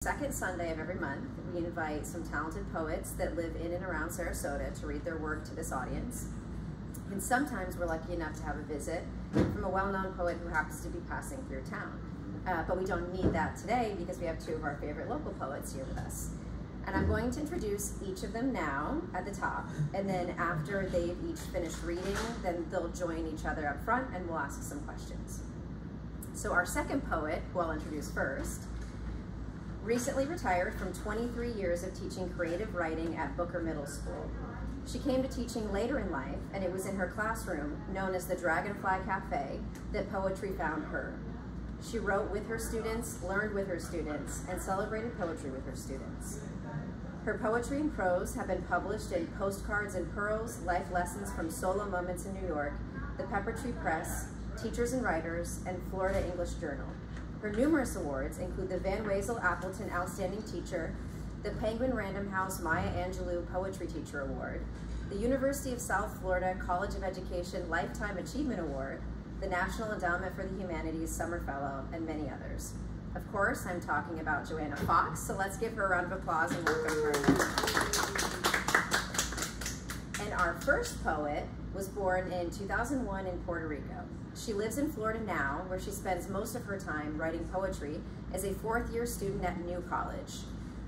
Second Sunday of every month, we invite some talented poets that live in and around Sarasota to read their work to this audience. And sometimes we're lucky enough to have a visit from a well-known poet who happens to be passing through town. But we don't need that today because we have two of our favorite local poets here with us. And I'm going to introduce each of them now at the top, and then after they've each finished reading, then they'll join each other up front and we'll ask some questions. So our second poet, who I'll introduce first, recently retired from 23 years of teaching creative writing at Booker Middle School. She came to teaching later in life, and it was in her classroom, known as the Dragonfly Cafe, that poetry found her. She wrote with her students, learned with her students, and celebrated poetry with her students. Her poetry and prose have been published in Postcards and Pearls, Life Lessons from Solo Moments in New York, the Pepper Tree Press, Teachers and Writers, and Florida English Journal. Her numerous awards include the Van Wezel Appleton Outstanding Teacher, the Penguin Random House Maya Angelou Poetry Teacher Award, the University of South Florida College of Education Lifetime Achievement Award, the National Endowment for the Humanities Summer Fellow, and many others. Of course, I'm talking about Joanna Fox, so let's give her a round of applause and welcome her. And our first poet was born in 2001 in Puerto Rico. She lives in Florida now, where she spends most of her time writing poetry as a fourth-year student at New College.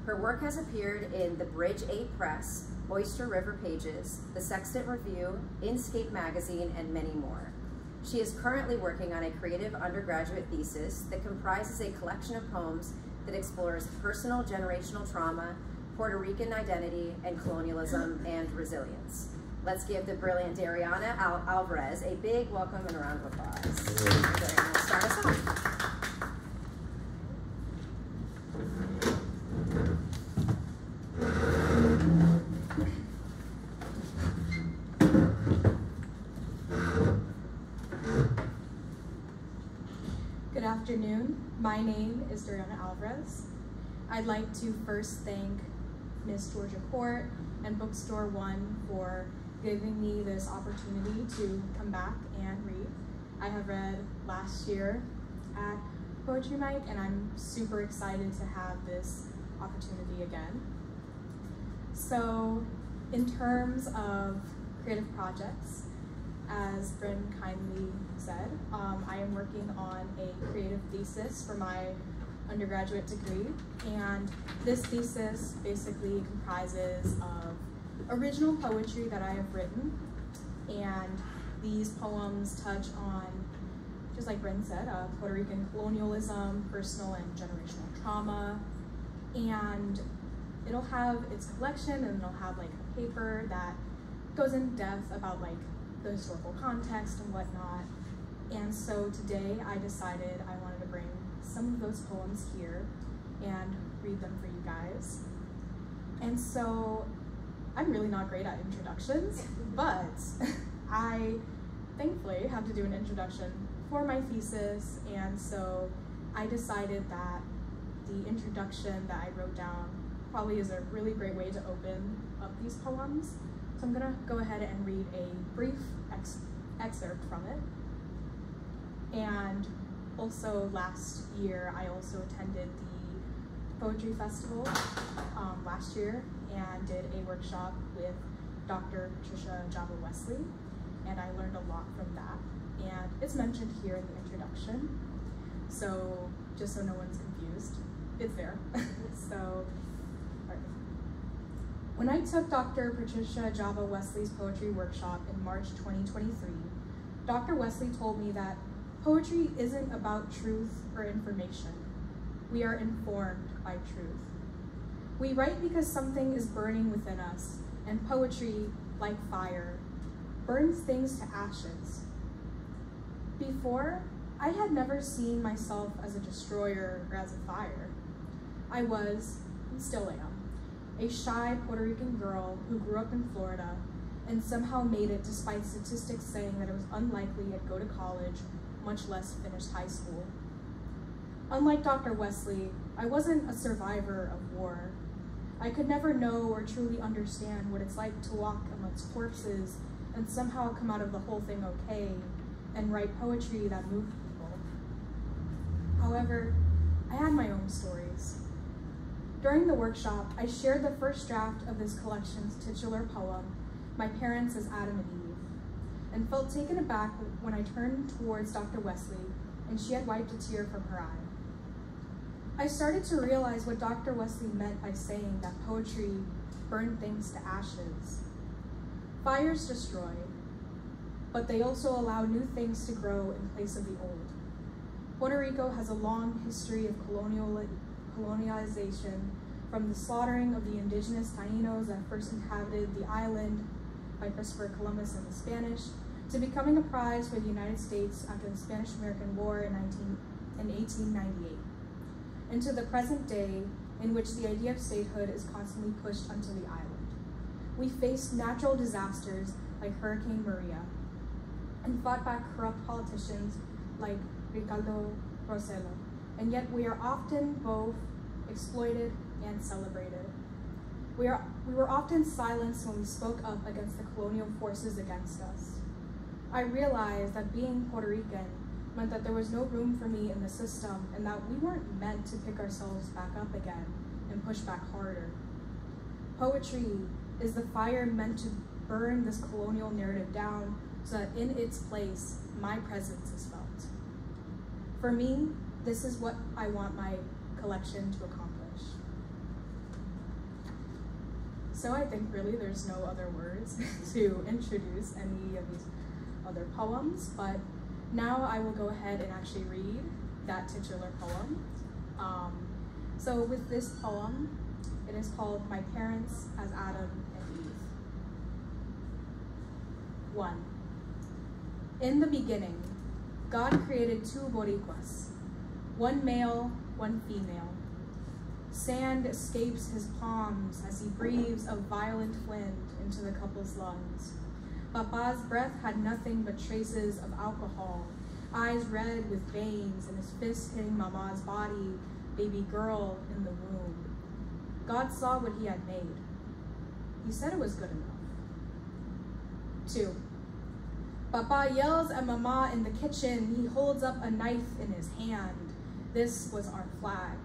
Her work has appeared in the Bridge 8 Press, Oyster River Pages, the Sextant Review, Inscape Magazine, and many more. She is currently working on a creative undergraduate thesis that comprises a collection of poems that explores personal generational trauma, Puerto Rican identity, and colonialism and resilience. Let's give the brilliant Dariana Alvarez a big welcome and a round of applause. Dariana will start us off. Good afternoon. My name is Dariana Alvarez. I'd like to first thank Ms. Georgia Court and Bookstore1 for giving me this opportunity to come back and read. I have read last year at PoetryMic, and I'm super excited to have this opportunity again. So in terms of creative projects, as Bryn kindly said, I am working on a creative thesis for my undergraduate degree, and this thesis basically comprises of original poetry that I have written, and these poems touch on, just like Bryn said, Puerto Rican colonialism, personal and generational trauma, and it'll have its collection, and it'll have like a paper that goes in depth about like the historical context and whatnot. And so today I decided I wanted to bring some of those poems here and read them for you guys. And so I'm really not great at introductions, but I thankfully have to do an introduction for my thesis, and so I decided that the introduction that I wrote down probably is a really great way to open up these poems. So I'm gonna go ahead and read a brief excerpt from it. And also last year, I also attended the Poetry Festival last year and did a workshop with Dr. Patricia Java Wesley, and I learned a lot from that. And it's mentioned here in the introduction, so just so no one's confused, it's there. So, all right. When I took Dr. Patricia Java Wesley's poetry workshop in March 2023, Dr. Wesley told me that poetry isn't about truth or information. We are informed by truth. We write because something is burning within us, and poetry, like fire, burns things to ashes. Before, I had never seen myself as a destroyer or as a fire. I was, and still am, a shy Puerto Rican girl who grew up in Florida and somehow made it despite statistics saying that it was unlikely I'd go to college, much less finish high school. Unlike Dr. Wesley, I wasn't a survivor of war. I could never know or truly understand what it's like to walk amongst corpses and somehow come out of the whole thing okay and write poetry that moved people. However, I had my own stories. During the workshop, I shared the first draft of this collection's titular poem, My Parents as Adam and Eve, and felt taken aback when I turned towards Dr. Wesley and she had wiped a tear from her eye. I started to realize what Dr. Wesley meant by saying that poetry burned things to ashes. Fires destroy, but they also allow new things to grow in place of the old. Puerto Rico has a long history of colonialization, from the slaughtering of the indigenous Tainos that first inhabited the island by Christopher Columbus and the Spanish, to becoming a prize for the United States after the Spanish-American War in 1898, and to the present day in which the idea of statehood is constantly pushed onto the island. We faced natural disasters like Hurricane Maria, and fought back corrupt politicians like Ricardo Rossello, and yet we are often both exploited and celebrated. We were often silenced when we spoke up against the colonial forces against us. I realized that being Puerto Rican meant that there was no room for me in the system and that we weren't meant to pick ourselves back up again and push back harder. Poetry is the fire meant to burn this colonial narrative down so that in its place, my presence is felt. For me, this is what I want my collection to accomplish. So I think really there's no other words to introduce any of these other poems, but now I will go ahead and actually read that titular poem. So with this poem, it is called My Parents as Adam and Eve. 1. In the beginning, God created two Boricuas, one male, one female. Sand escapes his palms as he breathes a violent wind into the couple's lungs. Papa's breath had nothing but traces of alcohol, eyes red with veins, and his fist hitting Mama's body, baby girl in the womb. God saw what he had made. He said it was good enough. 2. Papa yells at Mama in the kitchen. He holds up a knife in his hand. This was our flag.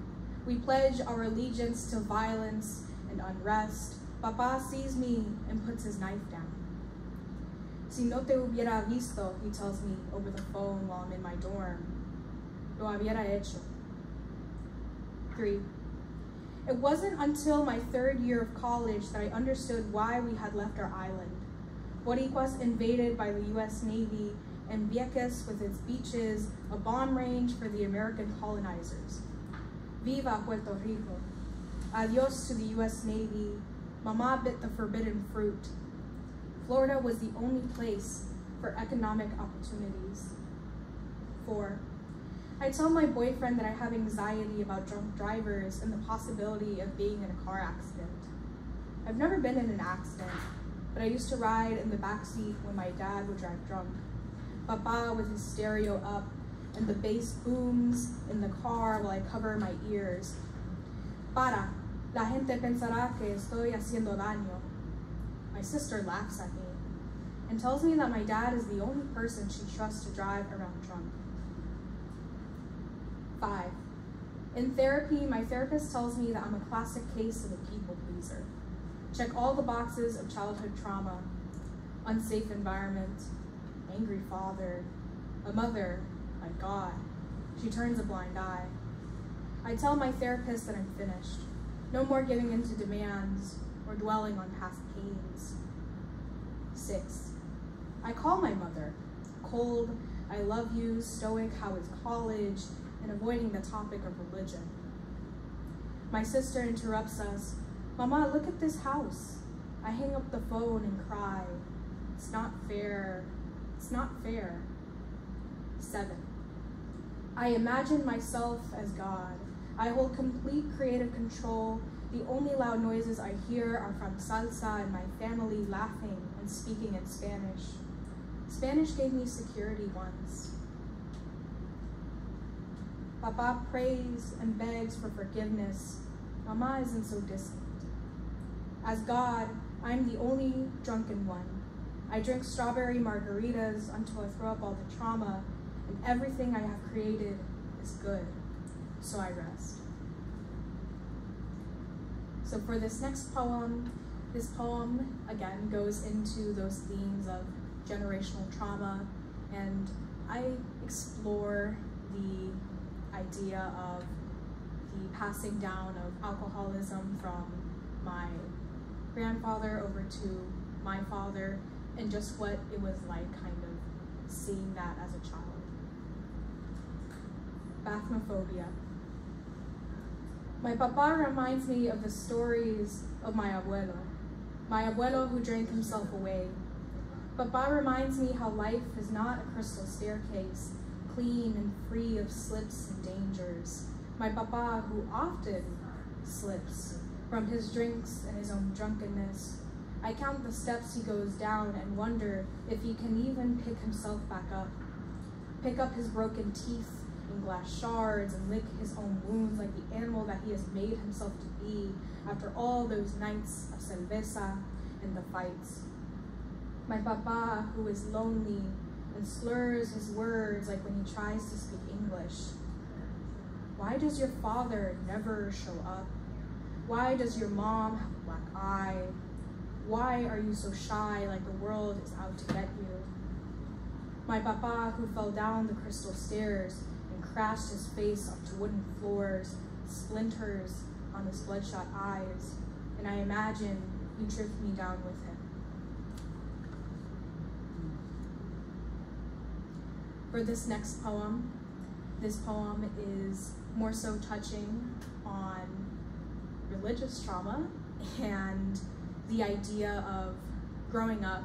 We pledge our allegiance to violence and unrest. Papa sees me and puts his knife down. Si no te hubiera visto, he tells me over the phone while I'm in my dorm. Lo hubiera hecho. 3. It wasn't until my 3rd year of college that I understood why we had left our island. Boricuas invaded by the US Navy, and Vieques with its beaches, a bomb range for the American colonizers. Viva Puerto Rico. Adios to the US Navy. Mama bit the forbidden fruit. Florida was the only place for economic opportunities. 4. I tell my boyfriend that I have anxiety about drunk drivers and the possibility of being in a car accident. I've never been in an accident, but I used to ride in the backseat when my dad would drive drunk. Papa with his stereo up, and the bass booms in the car while I cover my ears. Para, la gente pensará que estoy haciendo daño. My sister laughs at me and tells me that my dad is the only person she trusts to drive around drunk. 5. In therapy, my therapist tells me that I'm a classic case of a people pleaser. Check all the boxes of childhood trauma: unsafe environment, angry father, a mother, my God. She turns a blind eye. I tell my therapist that I'm finished. No more giving in to demands or dwelling on past pains. 6. I call my mother, cold, I love you, stoic, how is college, and avoiding the topic of religion. My sister interrupts us. Mama, look at this house. I hang up the phone and cry. It's not fair. It's not fair. 7. I imagine myself as God. I hold complete creative control. The only loud noises I hear are from salsa and my family laughing and speaking in Spanish. Spanish gave me security once. Papa prays and begs for forgiveness. Mama isn't so distant. As God, I'm the only drunken one. I drink strawberry margaritas until I throw up all the trauma, and everything I have created is good, so I rest. So for this next poem, this poem again goes into those themes of generational trauma, and I explore the idea of the passing down of alcoholism from my grandfather over to my father, and just what it was like kind of seeing that as a child. Bathmophobia. My papa reminds me of the stories of my abuelo who drank himself away. Papa reminds me how life is not a crystal staircase, clean and free of slips and dangers. My papa who often slips from his drinks and his own drunkenness. I count the steps he goes down and wonder if he can even pick himself back up. Pick up his broken teeth in glass shards and lick his own wounds like the animal that he has made himself to be after all those nights of cerveza and the fights. My papa who is lonely and slurs his words like when he tries to speak English. Why does your father never show up? Why does your mom have a black eye? Why are you so shy like the world is out to get you? My papa who fell down the crystal stairs and crashed his face up to wooden floors, splinters on his bloodshot eyes, and I imagine you tricked me down with him. For this next poem, this poem is more so touching on religious trauma and the idea of growing up,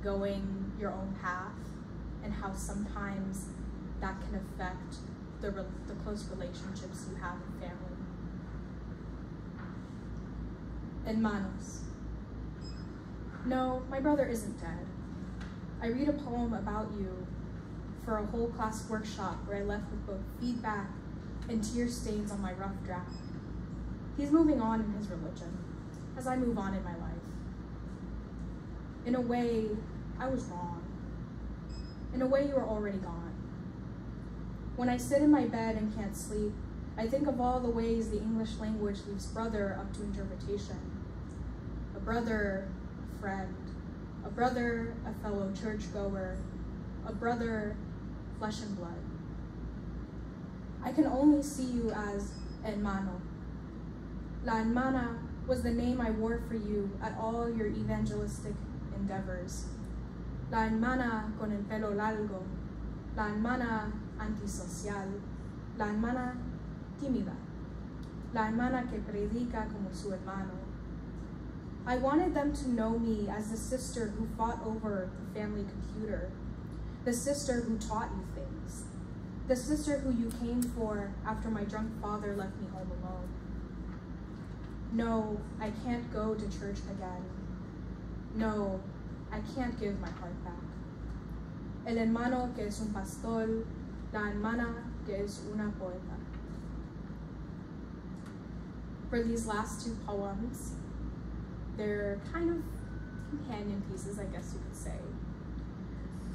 going your own path, and how sometimes that can affect the close relationships you have in family. Hermanos. No, my brother isn't dead. I read a poem about you for a whole class workshop where I left with both feedback and tear stains on my rough draft. He's moving on in his religion, as I move on in my life. In a way, I was wrong. In a way, you are already gone. When I sit in my bed and can't sleep, I think of all the ways the English language leaves brother up to interpretation. A brother, a friend. A brother, a fellow churchgoer. A brother, flesh and blood. I can only see you as hermano. La hermana was the name I wore for you at all your evangelistic endeavors. La hermana con el pelo largo, la hermana antisocial, la hermana tímida, la hermana que predica como su hermano. I wanted them to know me as the sister who fought over the family computer, the sister who taught you things, the sister who you came for after my drunk father left me home alone. No, I can't go to church again. No, I can't give my heart back. El hermano que es un pastor, la hermana que es una poeta. For these last two poems, they're kind of companion pieces, I guess you could say.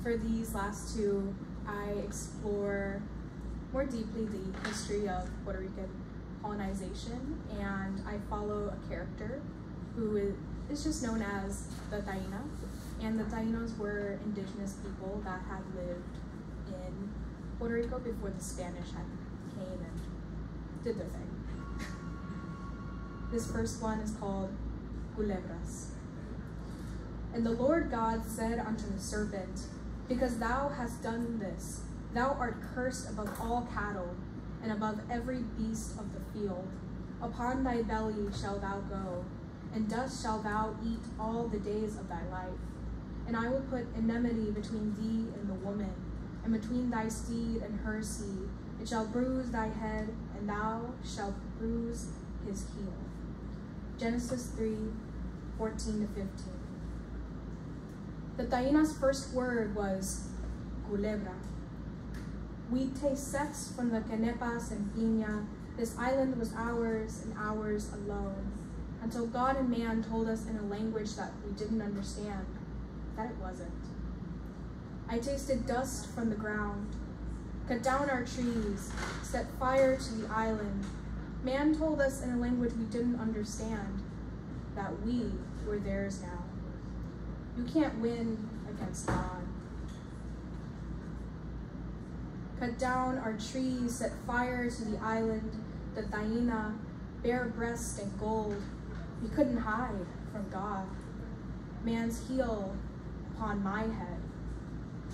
For these last two, I explore more deeply the history of Puerto Rican colonization, and I follow a character who is just known as the Taína, and the Taínos were indigenous people that had lived in Puerto Rico before the Spanish came and did their thing. This first one is called Culebras. And the Lord God said unto the serpent, because thou hast done this, thou art cursed above all cattle, and above every beast of the field. Upon thy belly shalt thou go, and dust shalt thou eat all the days of thy life. And I will put enmity between thee and the woman, and between thy seed and her seed. It shall bruise thy head, and thou shalt bruise his heel. Genesis 3:14-15. The Taína's first word was culebra. We taste sex from the canepas and piña. This island was ours and ours alone, until God and man told us in a language that we didn't understand that it wasn't. I tasted dust from the ground, cut down our trees, set fire to the island. Man told us in a language we didn't understand that we were theirs now. You can't win against God. Cut down our trees, set fire to the island, the Taina, bare breast and gold. We couldn't hide from God. Man's heel upon my head.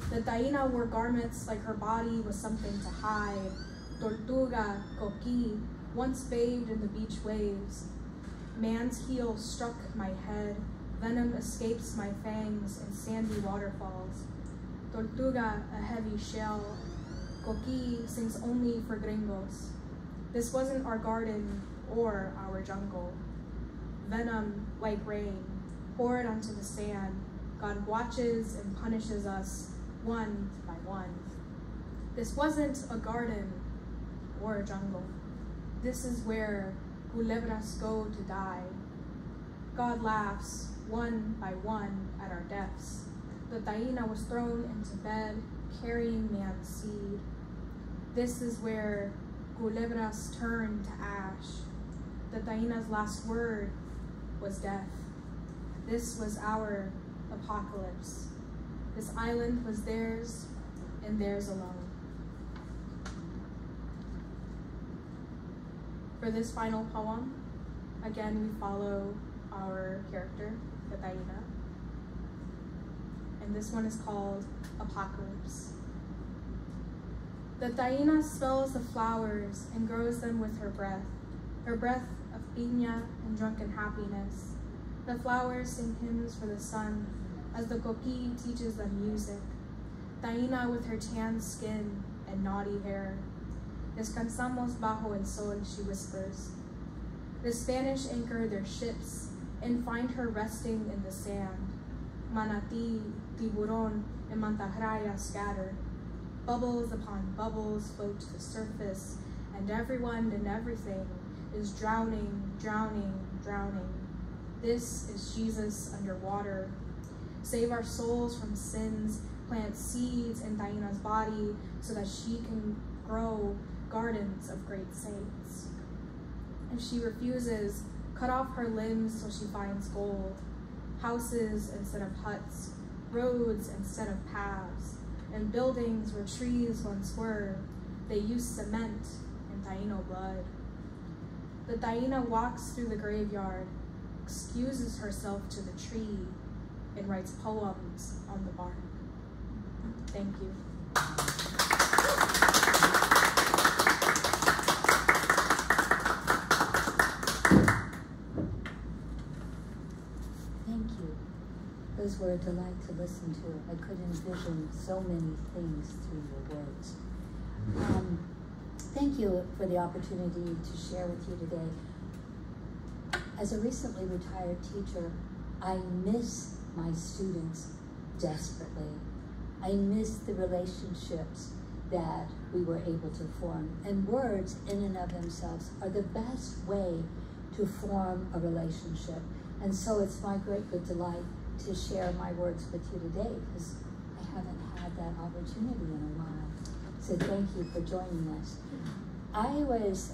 The Taina wore garments like her body was something to hide. Tortuga, coqui, once bathed in the beach waves. Man's heel struck my head. Venom escapes my fangs in sandy waterfalls. Tortuga, a heavy shell. Coqui sings only for gringos. This wasn't our garden or our jungle. Venom, like rain, poured onto the sand. God watches and punishes us one by one. This wasn't a garden or a jungle. This is where culebras go to die. God laughs one by one at our deaths. The Taina was thrown into bed, carrying man's seed. This is where culebras turn to ash. The Taina's last word was death. This was our apocalypse. This island was theirs and theirs alone. For this final poem, again, we follow our character, the Taina. And this one is called Apocalypse. The Taina smells the flowers and grows them with her breath of piña and drunken happiness. The flowers sing hymns for the sun as the coqui teaches them music. Taina with her tan skin and naughty hair. Descansamos bajo el sol, she whispers. The Spanish anchor their ships and find her resting in the sand. Manatí, tiburon, and mantarraya scatter. Bubbles upon bubbles float to the surface, and everyone and everything is drowning, drowning, drowning. This is Jesus underwater. Save our souls from sins, plant seeds in Taina's body so that she can grow gardens of great saints. If she refuses, cut off her limbs till she finds gold, houses instead of huts, roads instead of paths, and buildings where trees once were. They use cement and Taino blood. The Taina walks through the graveyard, excuses herself to the tree, and writes poems on the bark. Thank you. Thank you. Those were a delight to listen to. I could envision so many things through your words. Thank you for the opportunity to share with you today. As a recently retired teacher, I miss my students desperately. I miss the relationships that we were able to form. And words in and of themselves are the best way to form a relationship. And so it's my great good delight to share my words with you today, because I haven't had that opportunity in a while. So thank you for joining us. I was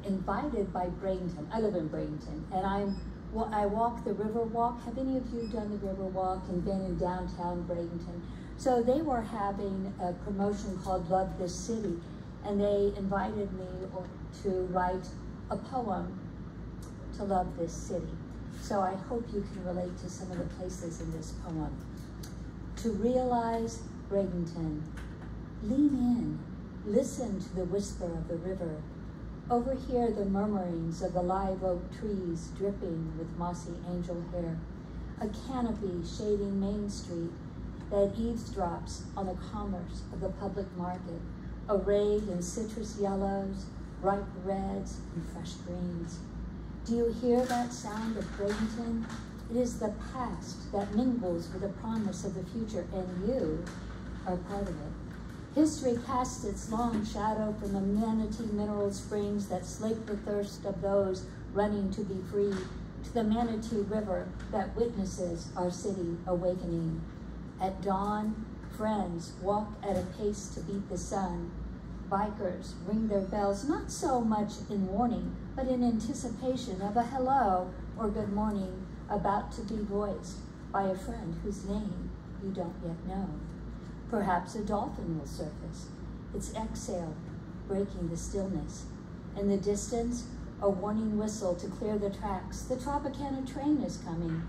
invited by Bradenton. I live in Bradenton, and I walk the River Walk. Have any of you done the River Walk and been in downtown Bradenton? So they were having a promotion called Love This City, and they invited me to write a poem to love this city. So I hope you can relate to some of the places in this poem. To realize Bradenton, lean in, listen to the whisper of the river, overhear the murmurings of the live oak trees dripping with mossy angel hair, a canopy shading Main Street that eavesdrops on the commerce of the public market, arrayed in citrus yellows, ripe reds, and fresh greens. Do you hear that sound of Bradenton? It is the past that mingles with the promise of the future, and you are part of it. History casts its long shadow from the manatee mineral springs that slake the thirst of those running to be free, to the Manatee River that witnesses our city awakening. At dawn, friends walk at a pace to beat the sun. bikers ring their bells, not so much in warning, but in anticipation of a hello or good morning about to be voiced by a friend whose name you don't yet know. Perhaps a dolphin will surface, its exhale breaking the stillness. In the distance, a warning whistle to clear the tracks. The Tropicana train is coming.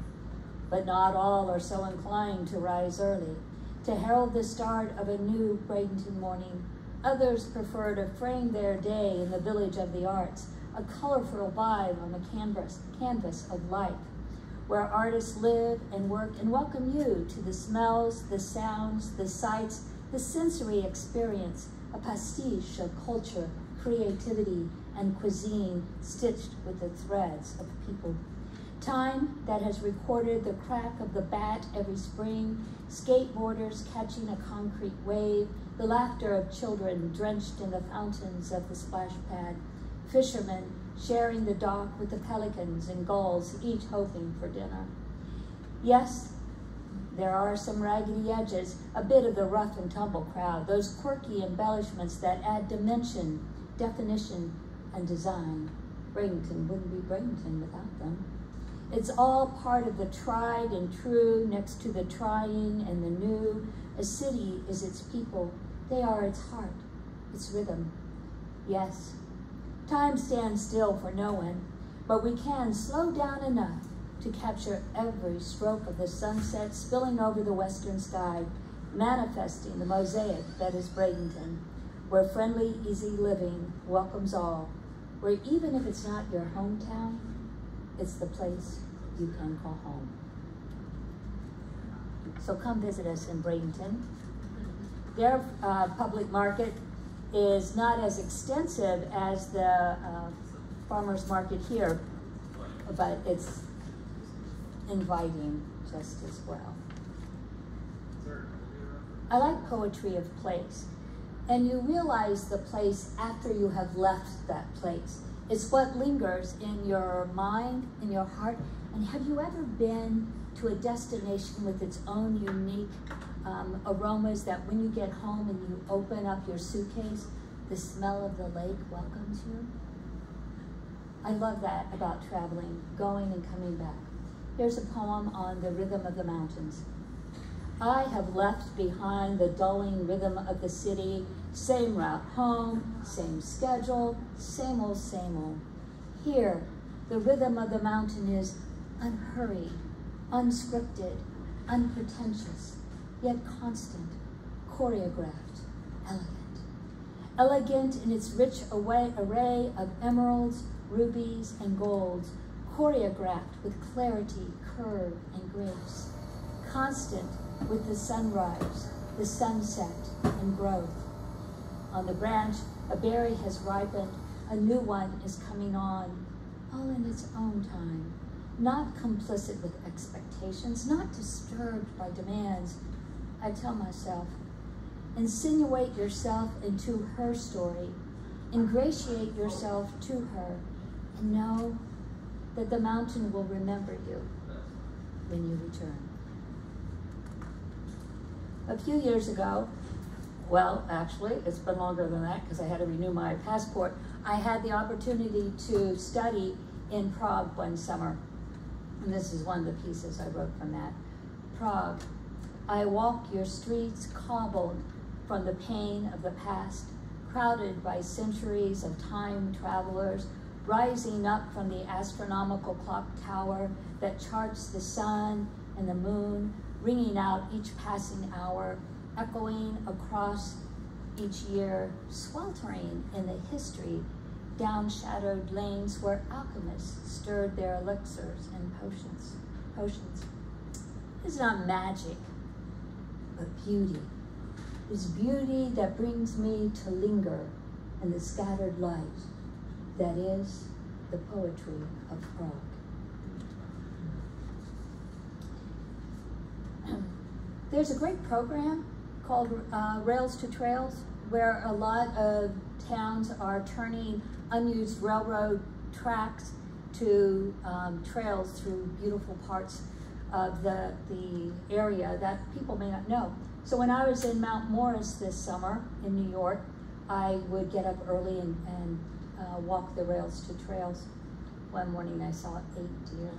But not all are so inclined to rise early, to herald the start of a new Bradenton morning. Others prefer to frame their day in the village of the arts, a colorful vibe on the canvas of life, where artists live and work and welcome you to the smells, the sounds, the sights, the sensory experience, a pastiche of culture, creativity, and cuisine stitched with the threads of people. Time that has recorded the crack of the bat every spring, skateboarders catching a concrete wave, the laughter of children drenched in the fountains of the splash pad, fishermen sharing the dock with the pelicans and gulls, each hoping for dinner. Yes, there are some raggedy edges, a bit of the rough and tumble crowd, those quirky embellishments that add dimension, definition, and design. Bradenton wouldn't be Bradenton without them. It's all part of the tried and true next to the trying and the new. A city is its people. They are its heart, its rhythm. Yes, time stands still for no one, but we can slow down enough to capture every stroke of the sunset spilling over the western sky, manifesting the mosaic that is Bradenton, where friendly, easy living welcomes all, where even if it's not your hometown, it's the place you can call home. So come visit us in Bradenton. Their public market is not as extensive as the farmer's market here, but it's inviting just as well. I like poetry of place, and you realize the place after you have left that place. It's what lingers in your mind, in your heart. And have you ever been to a destination with its own unique aromas that when you get home and you open up your suitcase, the smell of the lake welcomes you? I love that about traveling, going and coming back. Here's a poem on the rhythm of the mountains. I have left behind the dulling rhythm of the city, same route home, same schedule, same old, Here, the rhythm of the mountain is unhurried, unscripted, unpretentious, yet constant, choreographed, elegant. Elegant in its rich array of emeralds, rubies, and golds, choreographed with clarity, curve, and grace. Constant with the sunrise, the sunset, and growth. On the branch, a berry has ripened, a new one is coming on, all in its own time. Not complicit with expectations, not disturbed by demands. I tell myself, insinuate yourself into her story, ingratiate yourself to her, and know that the mountain will remember you when you return. A few years ago, well, actually, it's been longer than that because I had to renew my passport, I had the opportunity to study in Prague one summer. And this is one of the pieces I wrote from that. Prague, I walk your streets cobbled from the pain of the past, crowded by centuries of time travelers, rising up from the astronomical clock tower that charts the sun and the moon, ringing out each passing hour, echoing across each year, sweltering in the history, down-shadowed lanes where alchemists stirred their elixirs and potions. It's not magic, but beauty. It's beauty that brings me to linger in the scattered light that is the poetry of Prague. There's a great program called Rails to Trails, where a lot of towns are turning unused railroad tracks to trails through beautiful parts of the area that people may not know. So when I was in Mount Morris this summer in New York, I would get up early and walk the rails to trails. One morning I saw 8 deer.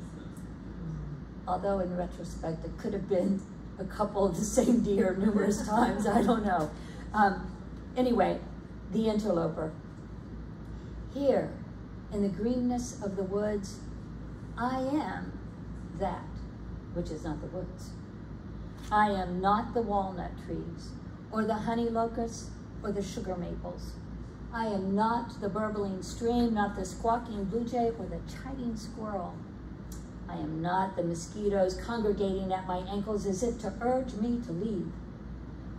Although in retrospect, it could have been a couple of the same deer numerous times, I don't know. Anyway, the interloper. Here, in the greenness of the woods, I am that which is not the woods. I am not the walnut trees, or the honey locusts, or the sugar maples. I am not the burbling stream, not the squawking blue jay, or the chiding squirrel. I am not the mosquitoes congregating at my ankles as if to urge me to leave.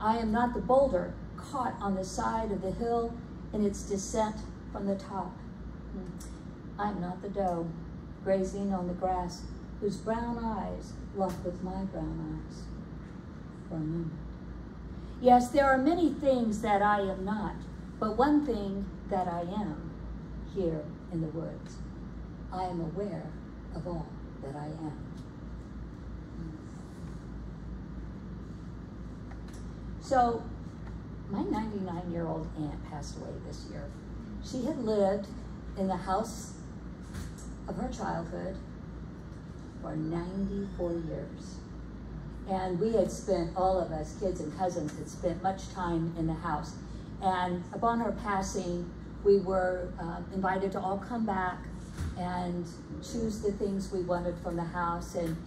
I am not the boulder caught on the side of the hill in its descent from the top. I am not the doe grazing on the grass whose brown eyes lock with my brown eyes for a moment. Yes, there are many things that I am not, but one thing that I am here in the woods. I am aware of all that I am. So, my 99-year-old aunt passed away this year. She had lived in the house of her childhood for 94 years. And we had spent, all of us, kids and cousins, had spent much time in the house. And upon her passing, we were invited to all come back and choose the things we wanted from the house. And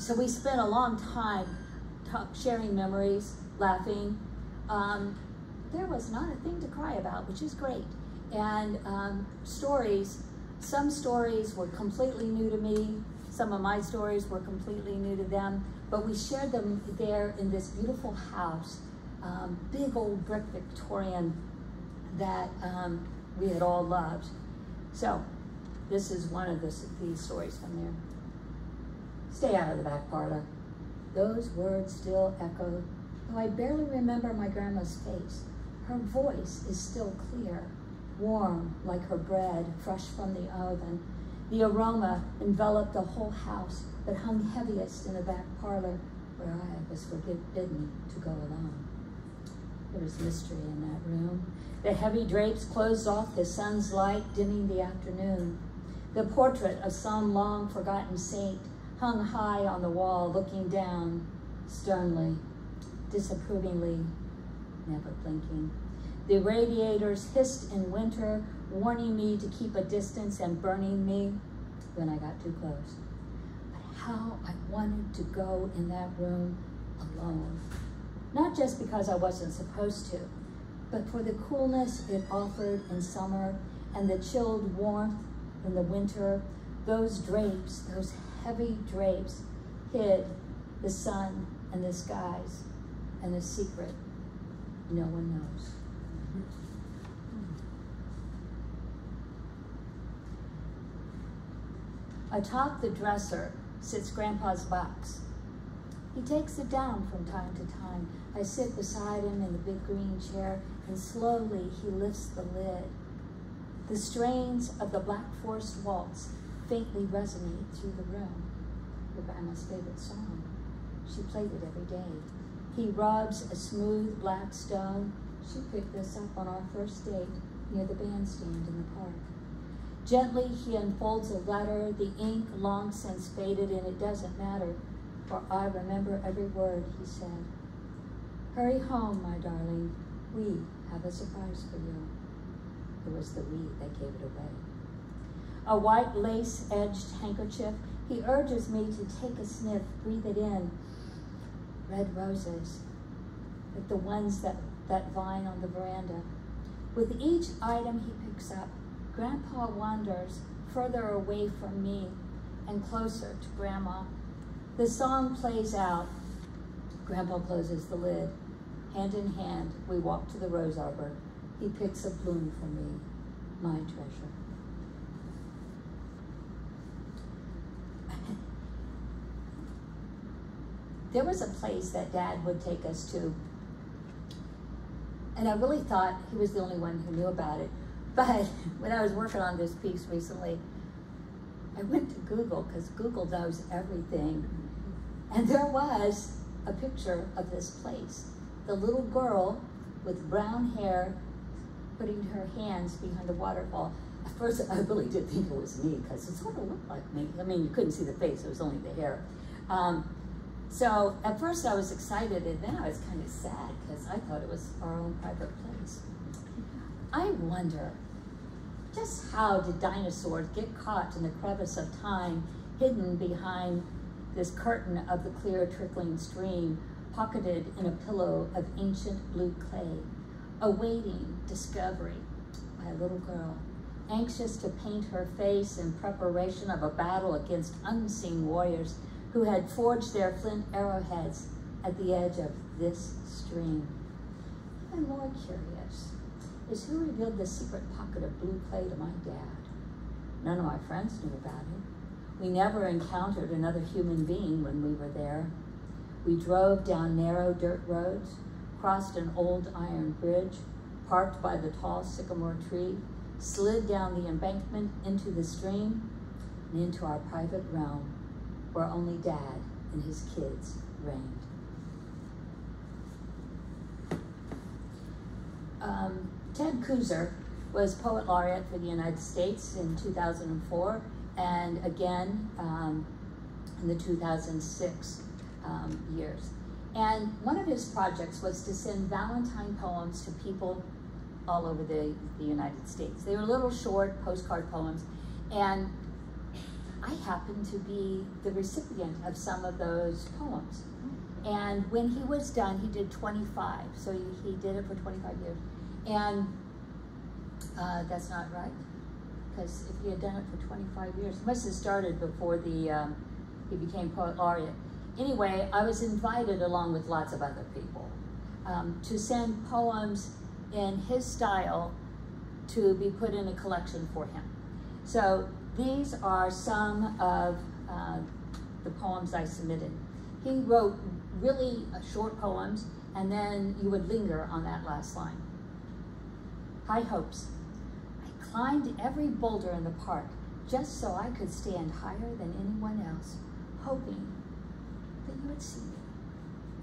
so we spent a long time sharing memories, laughing. There was not a thing to cry about, which is great. And stories, some stories were completely new to me. Some of my stories were completely new to them, but we shared them there in this beautiful house, big old brick Victorian that we had all loved. So this is one of these stories from there. Stay out of the back parlor. Those words still echo, though I barely remember my grandma's face. Her voice is still clear, warm like her bread, fresh from the oven. The aroma enveloped the whole house, but hung heaviest in the back parlor where I was forbidden to go alone. There was mystery in that room. The heavy drapes closed off the sun's light, dimming the afternoon. The portrait of some long forgotten saint hung high on the wall, looking down, sternly, disapprovingly, never blinking. The radiators hissed in winter, warning me to keep a distance and burning me when I got too close. But how I wanted to go in that room alone. Not just because I wasn't supposed to, but for the coolness it offered in summer and the chilled warmth in the winter. Those drapes, those heavy drapes, hid the sun and the skies and the secret no one knows. Atop the dresser sits Grandpa's box. He takes it down from time to time. I sit beside him in the big green chair, and slowly he lifts the lid. The strains of the Black Forest Waltz faintly resonate through the room. Your grandma's favorite song. She played it every day. He rubs a smooth black stone. She picked this up on our first date near the bandstand in the park. Gently, he unfolds a letter, the ink long since faded, and it doesn't matter, for I remember every word he said. Hurry home, my darling. We have a surprise for you. It was the we that gave it away. A white lace-edged handkerchief. He urges me to take a sniff, breathe it in. Red roses, like the ones that vine on the veranda. With each item he picks up, Grandpa wanders further away from me and closer to Grandma. The song plays out. Grandpa closes the lid. Hand in hand, we walk to the rose arbor. He picks a bloom for me, my treasure. There was a place that Dad would take us to, and I really thought he was the only one who knew about it. But when I was working on this piece recently, I went to Google, because Google knows everything. And there was a picture of this place. The little girl with brown hair putting her hands behind the waterfall. At first, I really did think it was me, because it sort of looked like me. I mean, you couldn't see the face, it was only the hair. So at first I was excited, and then I was kind of sad, because I thought it was our own private place. I wonder, just how did dinosaurs get caught in the crevice of time, hidden behind this curtain of the clear trickling stream, pocketed in a pillow of ancient blue clay, awaiting discovery by a little girl, anxious to paint her face in preparation of a battle against unseen warriors who had forged their flint arrowheads at the edge of this stream. Even more curious is who revealed the secret pocket of blue clay to my dad. None of my friends knew about it. We never encountered another human being when we were there. We drove down narrow dirt roads, crossed an old iron bridge, parked by the tall sycamore tree, slid down the embankment into the stream, and into our private realm, where only Dad and his kids reigned. Ted Kooser was Poet Laureate for the United States in 2004, and again in the 2006 years. And one of his projects was to send Valentine poems to people all over the United States. They were little short postcard poems, and I happened to be the recipient of some of those poems. And when he was done, he did 25, so he did it for 25 years. And that's not right, because if he had done it for 25 years, it must have started before he became Poet Laureate. Anyway, I was invited, along with lots of other people, to send poems in his style to be put in a collection for him. So these are some of the poems I submitted. He wrote really short poems, and then you would linger on that last line. High hopes. I climbed every boulder in the park just so I could stand higher than anyone else, hoping that you would see me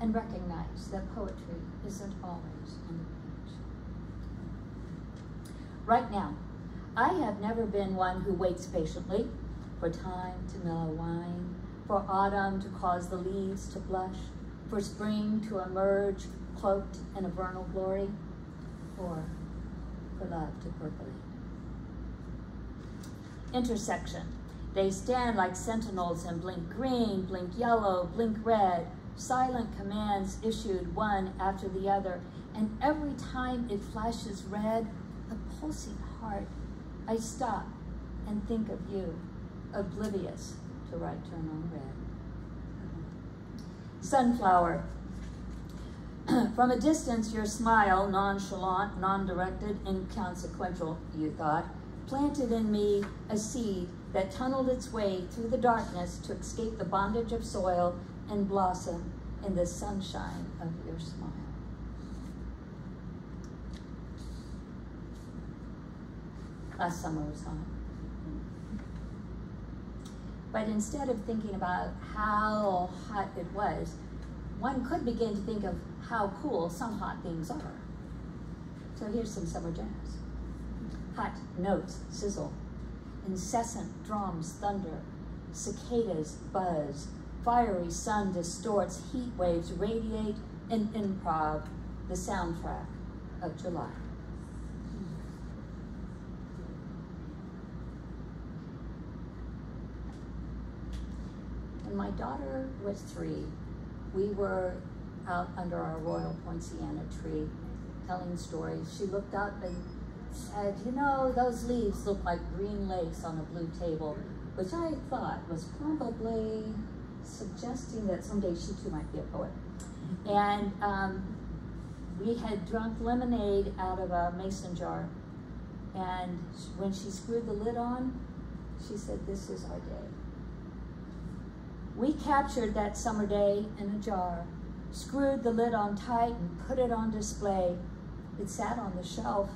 and recognize that poetry isn't always on the page. Right now, I have never been one who waits patiently for time to mellow wine, for autumn to cause the leaves to blush, for spring to emerge cloaked in a vernal glory, or for love to percolate. Intersection. They stand like sentinels and blink green, blink yellow, blink red, silent commands issued one after the other, and every time it flashes red, a pulsing heart, I stop and think of you, oblivious to right turn on red. Sunflower. From a distance, your smile, nonchalant, non-directed, inconsequential, you thought, planted in me a seed that tunneled its way through the darkness to escape the bondage of soil and blossom in the sunshine of your smile. Last summer was hot. But instead of thinking about how hot it was, one could begin to think of how cool some hot things are. So here's some summer jazz. Hot notes sizzle, incessant drums thunder, cicadas buzz, fiery sun distorts, heat waves radiate, and improv, the soundtrack of July. When my daughter was 3, we were out under our royal poinciana tree telling stories. She looked up and said, you know, those leaves look like green lace on a blue table, which I thought was probably suggesting that someday she too might be a poet. And we had drunk lemonade out of a mason jar, and when she screwed the lid on, she said, this is our day. We captured that summer day in a jar, screwed the lid on tight and put it on display. It sat on the shelf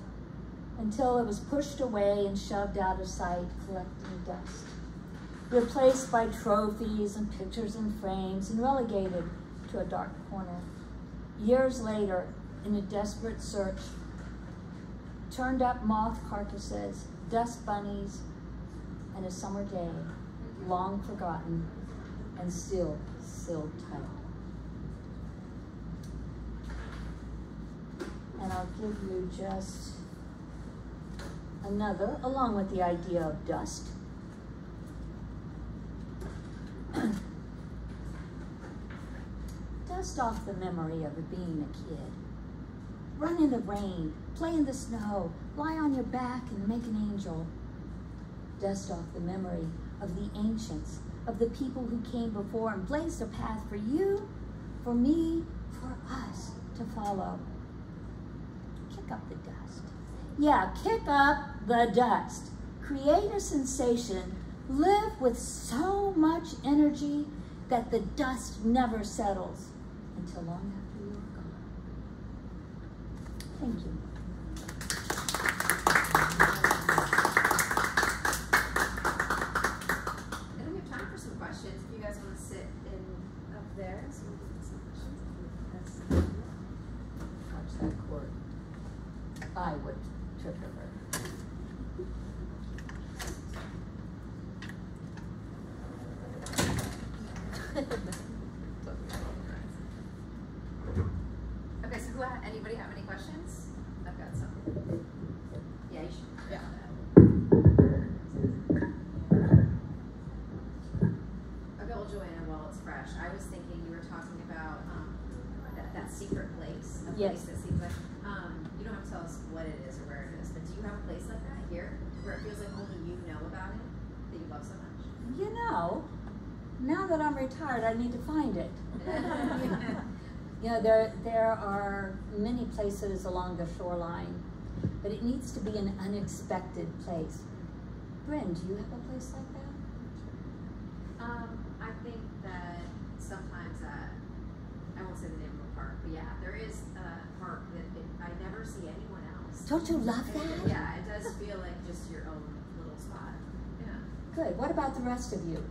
until it was pushed away and shoved out of sight, collecting dust, replaced by trophies and pictures and frames, and relegated to a dark corner. Years later, in a desperate search Turned up moth carcasses, dust bunnies, and a summer day, long forgotten and still sealed tight. And I'll give you just another, along with the idea of dust. Dust off the memory of being a kid. Run in the rain, play in the snow, lie on your back and make an angel. Dust off the memory of the ancients, of the people who came before and blazed a path for you, for me, for us to follow. Kick up the dust. Yeah, kick up the dust. Create a sensation. Live with so much energy that the dust never settles until long after you're gone. Thank you. And then we have time for some questions. If you guys want to sit in up there, so we can get some questions. Watch that cord. I would trip over. Okay, so anybody have any questions? I've got some. Yeah, you should. Yeah. Okay, well, Joanna, while it's fresh, I was thinking you were talking about that secret place. A Yes. place that seems like, you don't have to tell us what it is or where it is, but do you have a place like that here where it feels like only you know about it, that you love so much? You know, now that I'm retired, I need to find it. You know, there are many places along the shoreline, but it needs to be an unexpected place. Bryn, do you have a place like that? I think that sometimes I won't say the name of the park, but yeah, there is a park that I never see anyone else. Don't you love that? Yeah, it does feel like just your own little spot. Yeah. Good. What about the rest of you?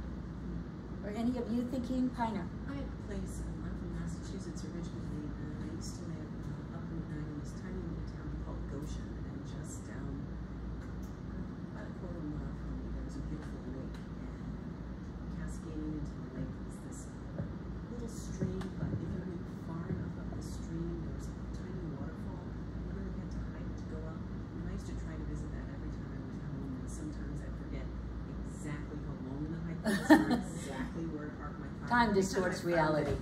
Or any of you thinking Piner? I have a place, I'm from Massachusetts originally, and I used to live up in this tiny little town called Goshen, and just down about a quarter mile from me, there was a beautiful lake, and cascading into the lake was this little stream, but if you went far enough up the stream, there was a tiny waterfall. You really had to hike to go up, and I used to try to visit that every time I went home, and sometimes I'd forget exactly how long the hike was, or exactly where to park my car. Time distorts reality.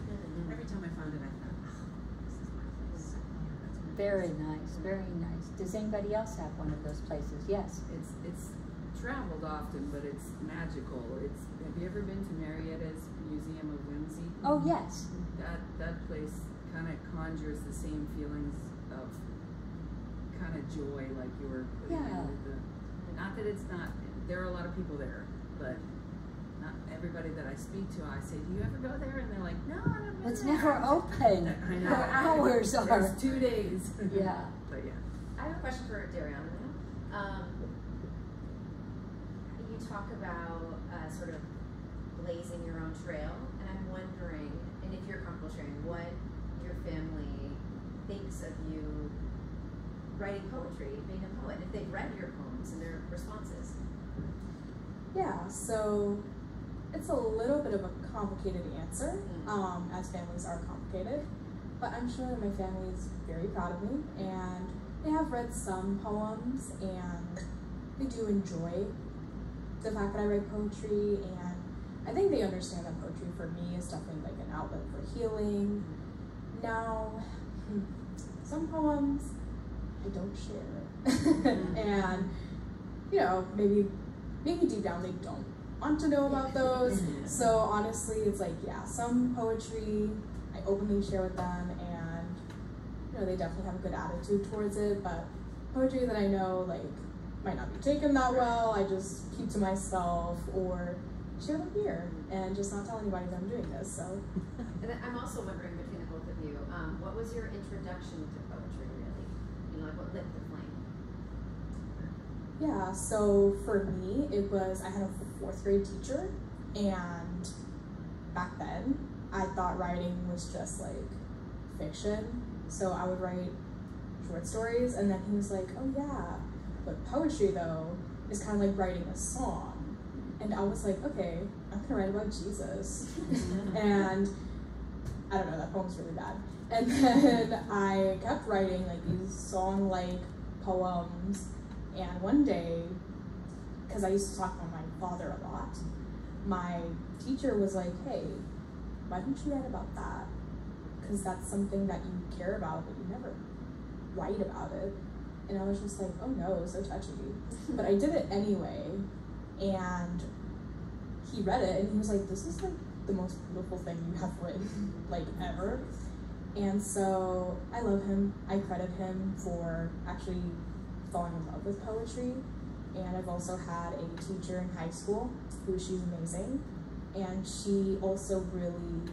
Every time I found it, I thought, oh, this is my place. Yeah, that's my Very place. nice, very nice. Does anybody else have one of those places? Yes. It's traveled often, but it's magical. Have you ever been to Marietta's Museum of Whimsy? Oh, yes. That place kind of conjures the same feelings of kind of joy, like you were putting Yeah. in with the. Not that it's not. There are a lot of people there, but not everybody that I speak to. I say, "Do you ever go there?" And they're like, "No, I don't go It's there." never open. I know. Our hours are. There's 2 days. Yeah. But yeah. I have a question for Dariana. You talk about sort of blazing your own trail, and I'm wondering, and if you're comfortable sharing, what your family thinks of you writing poetry, being a poet, if they've read your poems and their responses. Yeah, so it's a little bit of a complicated answer, as families are complicated, but I'm sure that my family is very proud of me, and they have read some poems, and they do enjoy the fact that I write poetry, and I think they understand that poetry for me is definitely like an outlet for healing. Now, some poems I don't share, and you know, maybe deep down they don't want to know about those. So honestly, it's like, yeah, some poetry I openly share with them, and you know, they definitely have a good attitude towards it, but poetry that I know like might not be taken that well, I just keep to myself or share with here and just not tell anybody that I'm doing this. So And I'm also wondering, between the both of you, what was your introduction to poetry, really? You know, like what lit the flame? yeah, so for me, it was, I had a 4th grade teacher, and back then, I thought writing was just like fiction. So I would write short stories, and then he was like, oh yeah, but poetry though is kind of like writing a song. And I was like, okay, I'm gonna write about Jesus. And I don't know, that poem's really bad. And then I kept writing like these song-like poems, and one day, because I used to talk about my father a lot, my teacher was like, hey, why don't you write about that? Because that's something that you care about, but you never write about it. And I was just like, oh no, so touchy. But I did it anyway, and he read it, and he was like, this is like the most beautiful thing you have written, like ever. And so I love him. I credit him for actually falling in love with poetry. And I've also had a teacher in high school she's amazing. And she also really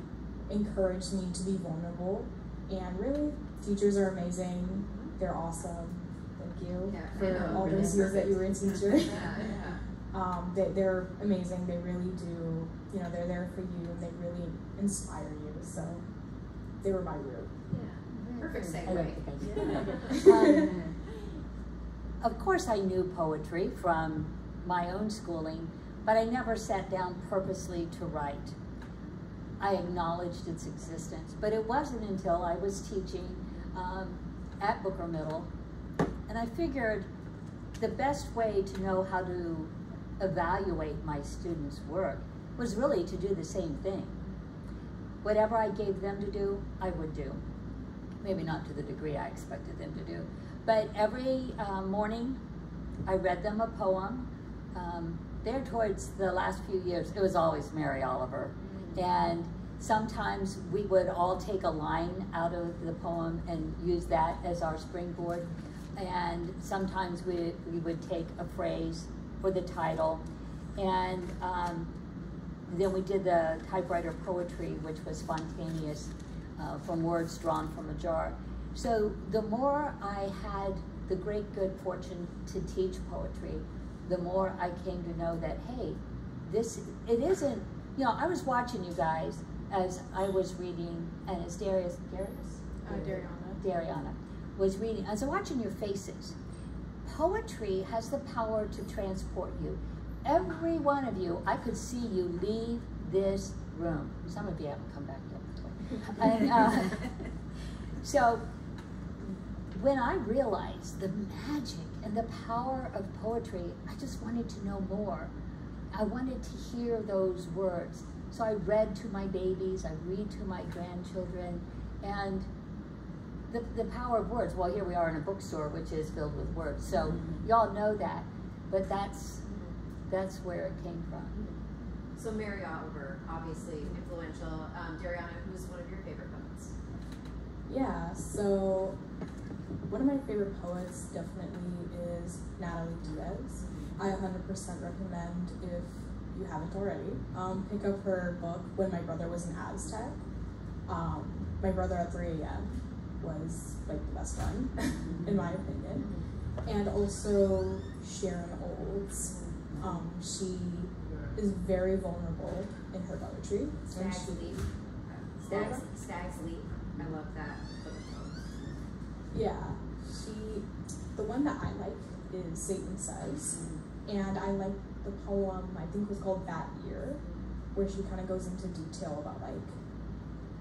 encouraged me to be vulnerable. And really, teachers are amazing. They're awesome. Thank you for all those years that you were a teacher. They're amazing. They really do, you know, they're there for you, and they really inspire you. So they were my root. Yeah, perfect segue. Of course I knew poetry from my own schooling, but I never sat down purposely to write. I acknowledged its existence, but it wasn't until I was teaching at Booker Middle, and I figured the best way to know how to evaluate my students' work was really to do the same thing. Whatever I gave them to do, I would do. Maybe not to the degree I expected them to do. But every morning, I read them a poem. There towards the last few years, it was always Mary Oliver. And sometimes we would all take a line out of the poem and use that as our springboard. And sometimes we would take a phrase for the title. And then we did the typewriter poetry, which was spontaneous from words drawn from a jar. So the more I had the great good fortune to teach poetry, the more I came to know that, hey, it isn't, you know, I was watching you guys as I was reading, and as Dariana was reading, as I'm watching your faces. Poetry has the power to transport you. Every one of you, I could see you leave this room. Some of you haven't come back yet. And, so when I realized the magic and the power of poetry, I just wanted to know more. I wanted to hear those words. So I read to my babies, I read to my grandchildren, and the power of words. Well, here we are in a bookstore, which is filled with words. So y'all know that, but that's where it came from. So Mary Oliver, obviously influential. Dariana, who's one of your favorite poets? Yeah, so one of my favorite poets definitely is Natalie Diaz. I 100% recommend, if you haven't already, pick up her book, When My Brother Was an Aztec. My Brother at 3 a.m. was like the best one, in my opinion. And also Sharon Olds. She is very vulnerable in her poetry. Stag's Leap. Stag's Leap. I love that book of poems. Yeah, the one that I like is Satan Says. And I like the poem, I think it was called That Year, where she kind of goes into detail about like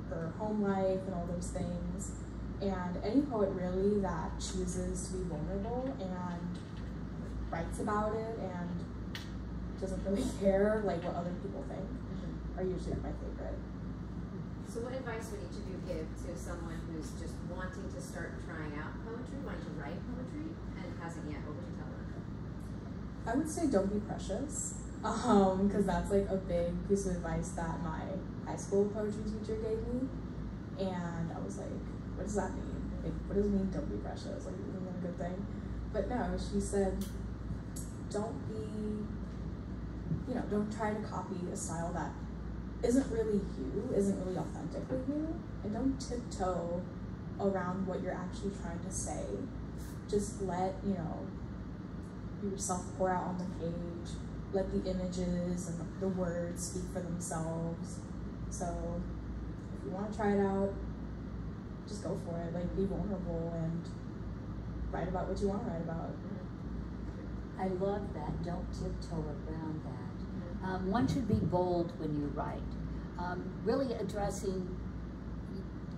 her home life and all those things. And any poet really that chooses to be vulnerable and writes about it and doesn't really care like what other people think are usually my favorite. So what advice would each of you give to someone who's just wanting to start trying out poetry, wanting to write poetry, and hasn't yet? What would you tell them? I would say don't be precious, because that's like a big piece of advice that my high school poetry teacher gave me. And I was like, what does that mean? Like, what does it mean don't be precious? Like, isn't that a good thing? But no, she said, don't try to copy a style that isn't really you, isn't really authentically you, and don't tiptoe around what you're actually trying to say. Just let, yourself pour out on the page, let the images and the words speak for themselves. So if you want to try it out, just go for it. Like, be vulnerable and write about what you want to write about. I love that. Don't tiptoe around that. One should be bold when you write. Really addressing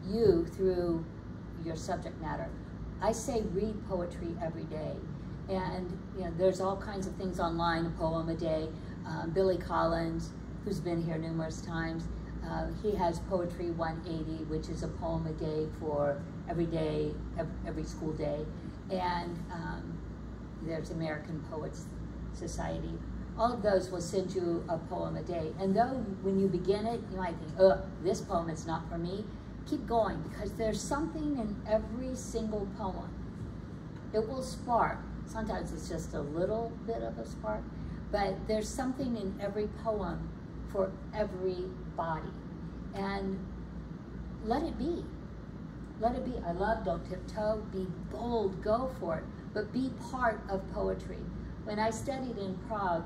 you through your subject matter. I say read poetry every day. And there's all kinds of things online, a poem a day. Billy Collins, who's been here numerous times, he has Poetry 180, which is a poem a day for every day, every school day. And there's American Poets Society. All of those will send you a poem a day. And though when you begin it, you might think, oh, this poem is not for me, keep going, because there's something in every single poem. It will spark. Sometimes it's just a little bit of a spark, but there's something in every poem for everybody. And let it be. Let it be. I love don't tiptoe, be bold, go for it, but be part of poetry. When I studied in Prague,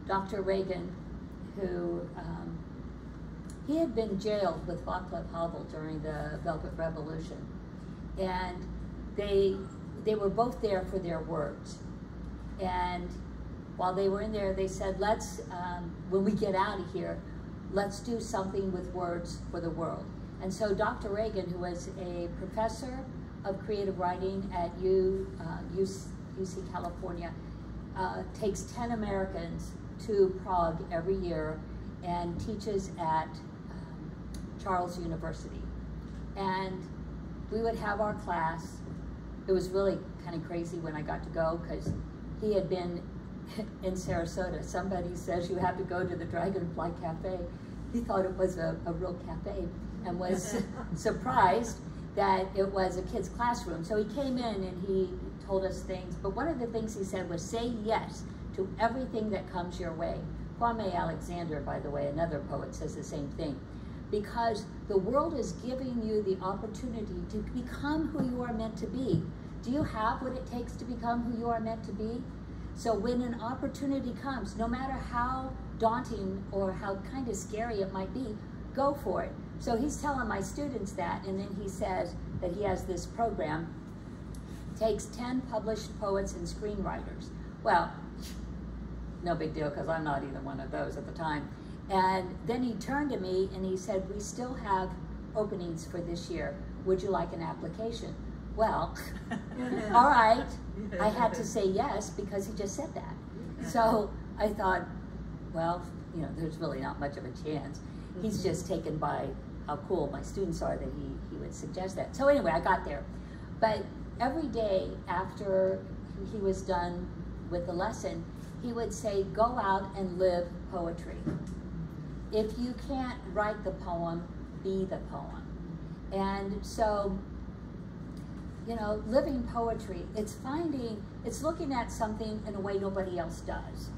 Dr. Reagan, who, he had been jailed with Václav Havel during the Velvet Revolution. And they were both there for their words. And while they were in there, they said, let's, when we get out of here, let's do something with words for the world. And so Dr. Reagan, who was a professor of creative writing at UC California, takes 10 Americans to Prague every year and teaches at Charles University. And we would have our class. It was really kind of crazy when I got to go, because he had been in Sarasota. Somebody says you have to go to the Dragonfly Cafe. He thought it was a real cafe and was surprised that it was a kid's classroom. So he came in and he told us things, but one of the things he said was say yes to everything that comes your way. Kwame Alexander, by the way, another poet, says the same thing. Because the world is giving you the opportunity to become who you are meant to be. Do you have what it takes to become who you are meant to be? So when an opportunity comes, no matter how daunting or how kind of scary it might be, go for it. So he's telling my students that, and then he says that he has this program, takes 10 published poets and screenwriters. Well, no big deal, because I'm not either one of those at the time. And then he turned to me and he said, we still have openings for this year. Would you like an application? Well, all right. I had to say yes because he just said that. So I thought, well, there's really not much of a chance. He's just taken by how cool my students are that he would suggest that. So anyway, I got there. But every day after he was done with the lesson, he would say, go out and live poetry. If you can't write the poem, be the poem. And so, living poetry, it's looking at something in a way nobody else does.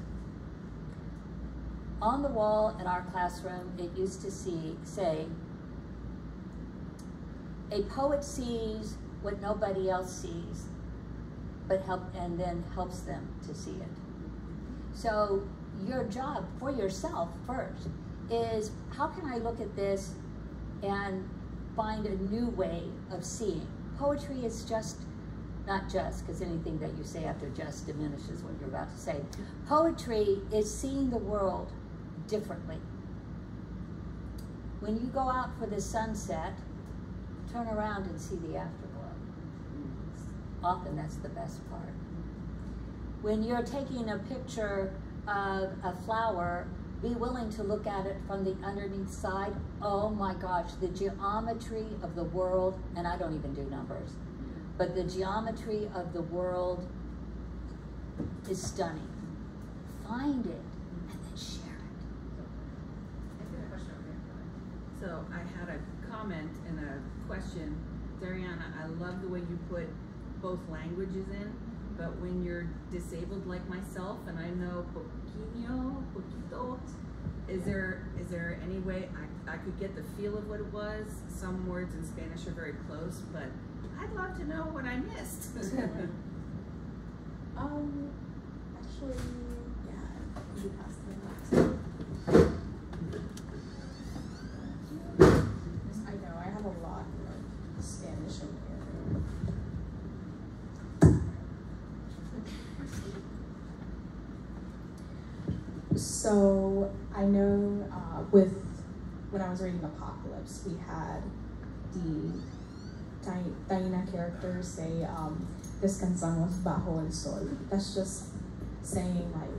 On the wall in our classroom, it used to say, a poet sees what nobody else sees, and then helps them to see it. So your job for yourself first is, how can I look at this and find a new way of seeing? Poetry is not just, because anything that you say after just diminishes what you're about to say. Poetry is seeing the world differently. When you go out for the sunset, turn around and see the afterglow. Often that's the best part. When you're taking a picture of a flower, be willing to look at it from the underneath side. Oh my gosh, the geometry of the world, and I don't even do numbers, but the geometry of the world is stunning. Find it and then share it. I've got a question over here. So I had a comment and a question. Dariana, I love the way you put both languages in, but when you're disabled like myself, and I know poquito, is there any way I could get the feel of what it was? Some words in Spanish are very close, but I'd love to know what I missed. Actually, yeah, you passed me that. I know, I have a lot of Spanish in here. So I know when I was reading Apocalypse, we had the Taina characters say, descansamos bajo el sol. That's just saying like,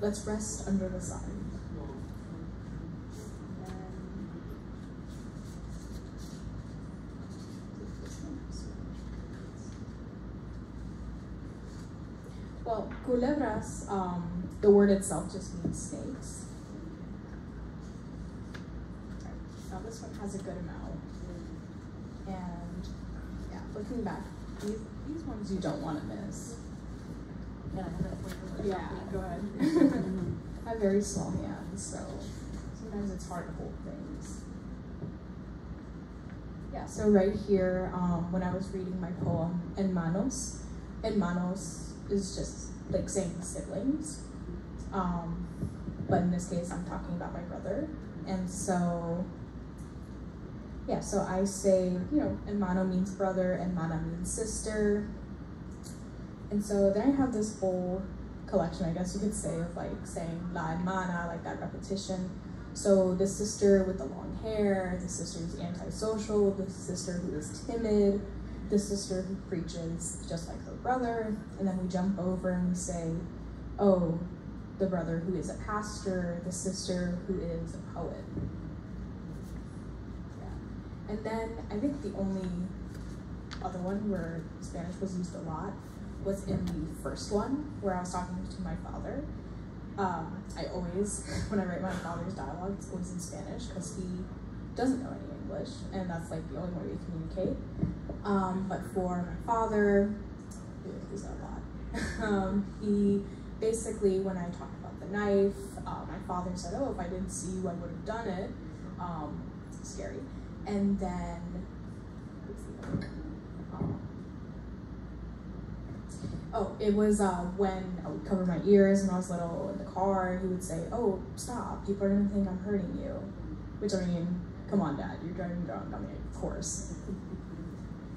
let's rest under the sun. Well, culebras, the word itself just means snakes. Right. Now this one has a good amount. And yeah, looking back, these ones you don't want to miss. Yeah, go ahead. I have very small hands, so sometimes it's hard to hold things. Yeah, so right here, when I was reading my poem, Hermanos is just like saying siblings. But in this case, I'm talking about my brother. And so, yeah, so I say, you know, hermano means brother, hermana means sister. And so then I have this whole collection, I guess you could say, of like saying la hermana, like that repetition. So the sister with the long hair, the sister who's antisocial, the sister who is timid, the sister who preaches just like her brother, and then we jump over and we say, oh, the brother who is a pastor, the sister who is a poet. Yeah. And then I think the only other one where Spanish was used a lot was in the first one, where I was talking to my father. I always, when I write my father's dialogue, it's always in Spanish, because he doesn't know any English, and that's like the only way we communicate. But for my father, he's a lot. He basically, when I talked about the knife, my father said, oh, if I didn't see you, I would have done it. Scary. And then, it was when I would cover my ears when I was little in the car, he would say, oh, stop, people are gonna think I'm hurting you. Which, I mean, come on, Dad, you're driving drunk. I mean, of course.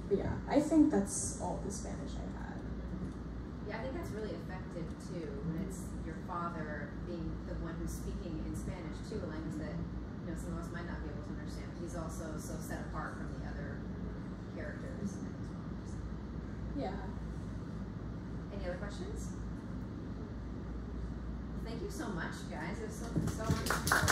But yeah, I think that's all the Spanish I had. Yeah, I think that's really effective too, when it's your father being the one who's speaking in Spanish too, a language that, you know, some of us might not be able to understand. But he's also so set apart from the other characters. Yeah. Any other questions? Thank you so much, guys. It was so much fun.